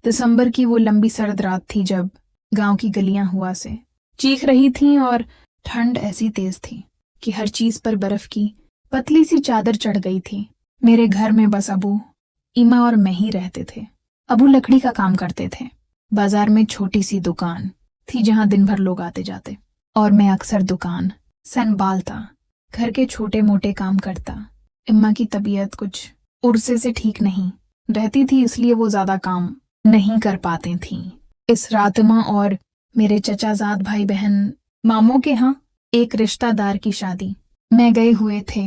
दिसंबर की वो लंबी सर्द रात थी जब गांव की गलियां हवा से चीख रही थीं और ठंड ऐसी तेज थी कि हर चीज पर बर्फ की पतली सी चादर चढ़ गई थी। मेरे घर में बस अबू, ईमा और मैं ही रहते थे। अबू लकड़ी का काम करते थे। बाजार में छोटी सी दुकान थी जहां दिन भर लोग आते जाते, और मैं अक्सर दुकान संभालता, घर के छोटे मोटे काम करता। इम्मा की तबीयत कुछ उर्से से ठीक नहीं रहती थी, इसलिए वो ज्यादा काम नहीं कर पाती थीं। इस रात माँ और मेरे चचाजाद भाई बहन मामों के यहाँ एक रिश्तेदार की शादी में गए हुए थे।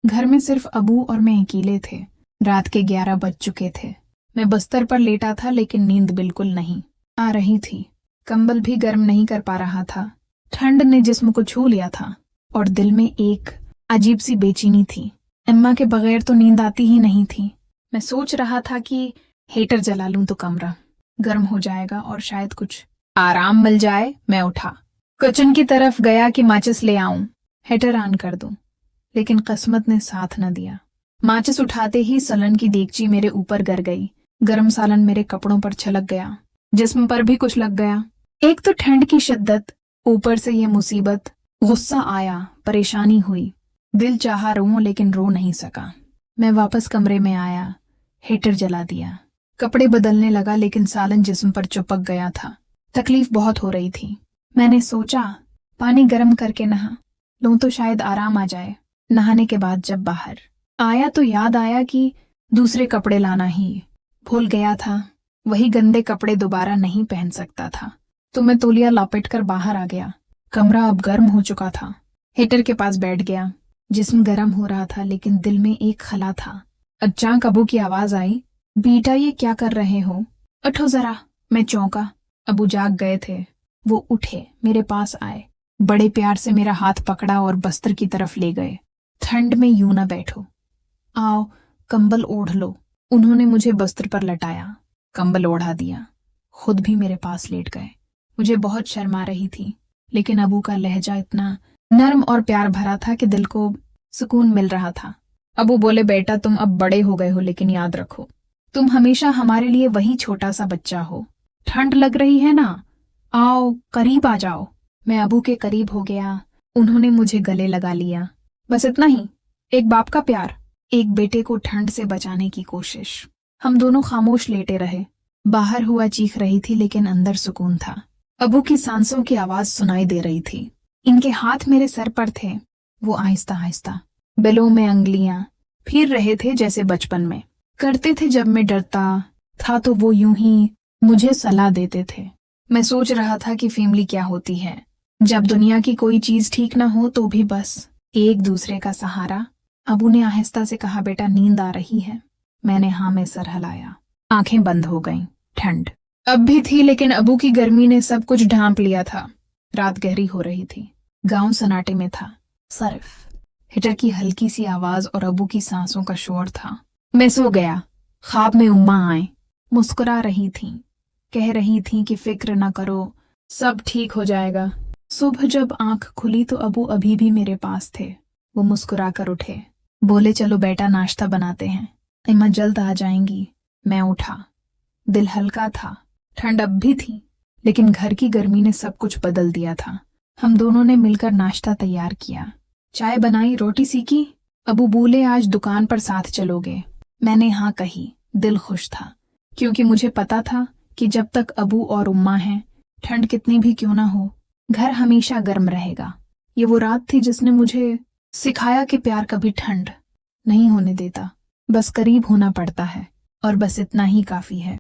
घर में सिर्फ अबू और मैं अकेले थे। रात के 11 बज चुके थे। मैं बिस्तर पर लेटा था, लेकिन नींद बिल्कुल नहीं आ रही थी। कंबल भी गर्म नहीं कर पा रहा था। ठंड ने जिस्म को छू लिया था और दिल में एक अजीब सी बेचैनी थी। अम्मा के बगैर तो नींद आती ही नहीं थी। मैं सोच रहा था कि हीटर जला लूं तो कमरा गर्म हो जाएगा और शायद कुछ आराम मिल जाए। मैं उठा, किचन की तरफ गया कि माचिस ले आऊं, हीटर ऑन कर दूं, लेकिन किस्मत ने साथ न दिया। माचिस उठाते ही सलन की देगची मेरे ऊपर गिर गई। गर्म सालन मेरे कपड़ों पर छलक गया, जिस्म पर भी कुछ लग गया। एक तो ठंड की शिद्दत, ऊपर से ये मुसीबत। गुस्सा आया, परेशानी हुई, दिल चाहा रोऊं लेकिन रो नहीं सका। मैं वापस कमरे में आया, हीटर जला दिया, कपड़े बदलने लगा, लेकिन सालन जिस्म पर चिपक गया था। तकलीफ बहुत हो रही थी। मैंने सोचा पानी गर्म करके नहा लूं तो शायद आराम आ जाए। नहाने के बाद जब बाहर आया तो याद आया कि दूसरे कपड़े लाना ही भूल गया था। वही गंदे कपड़े दोबारा नहीं पहन सकता था, तो मैं तौलिया लपेट कर बाहर आ गया। कमरा अब गर्म हो चुका था। हीटर के पास बैठ गया। जिस्म गर्म हो रहा था, लेकिन दिल में एक खला था। अचानक अबू की आवाज आई, बेटा ये क्या कर रहे हो, उठो जरा। मैं चौंका। अबू जाग गए थे। वो उठे, मेरे पास आए, बड़े प्यार से मेरा हाथ पकड़ा और बस्तर की तरफ ले गए। ठंड में यूं ना बैठो, आओ कंबल ओढ़ लो। उन्होंने मुझे बस्तर पर लटाया, कंबल ओढ़ा दिया, खुद भी मेरे पास लेट गए। मुझे बहुत शर्म आ रही थी, लेकिन अबू का लहजा इतना नर्म और प्यार भरा था कि दिल को सुकून मिल रहा था। अबू बोले, बेटा तुम अब बड़े हो गए हो, लेकिन याद रखो तुम हमेशा हमारे लिए वही छोटा सा बच्चा हो। ठंड लग रही है ना, आओ करीब आ जाओ। मैं अबू के करीब हो गया। उन्होंने मुझे गले लगा लिया। बस इतना ही, एक बाप का प्यार, एक बेटे को ठंड से बचाने की कोशिश। हम दोनों खामोश लेटे रहे। बाहर हुआ चीख रही थी, लेकिन अंदर सुकून था। अबू की सांसों की आवाज सुनाई दे रही थी। इनके हाथ मेरे सर पर थे। वो आहिस्ता आहिस्ता बिलों में अंगलियां फिर रहे थे, जैसे बचपन में करते थे जब मैं डरता था। तो वो यूं ही मुझे सलाह देते थे। मैं सोच रहा था कि फैमिली क्या होती है, जब दुनिया की कोई चीज ठीक ना हो तो भी बस एक दूसरे का सहारा। अबू ने आहिस्ता से कहा, बेटा नींद आ रही है। मैंने हाँ में सर हिलाया। आंखें बंद हो गईं। ठंड अब भी थी, लेकिन अबू की गर्मी ने सब कुछ ढांप लिया था। रात गहरी हो रही थी। गांव सन्नाटे में था। सिर्फ हीटर की हल्की सी आवाज और अबू की सांसों का शोर था। मैं सो गया। ख्वाब में उम्मा आए, मुस्कुरा रही थीं, कह रही थीं कि फिक्र न करो, सब ठीक हो जाएगा। सुबह जब आंख खुली तो अबू अभी भी मेरे पास थे। वो मुस्कुरा कर उठे, बोले, चलो बेटा नाश्ता बनाते हैं, इम्मा जल्द आ जाएंगी। मैं उठा। दिल हल्का था। ठंड अब भी थी, लेकिन घर की गर्मी ने सब कुछ बदल दिया था। हम दोनों ने मिलकर नाश्ता तैयार किया, चाय बनाई, रोटी सीकी। अबू बोले, आज दुकान पर साथ चलोगे। मैंने हाँ कही। दिल खुश था, क्योंकि मुझे पता था कि जब तक अबू और उम्मा हैं, ठंड कितनी भी क्यों ना हो, घर हमेशा गर्म रहेगा। ये वो रात थी जिसने मुझे सिखाया कि प्यार कभी ठंड नहीं होने देता, बस करीब होना पड़ता है, और बस इतना ही काफी है।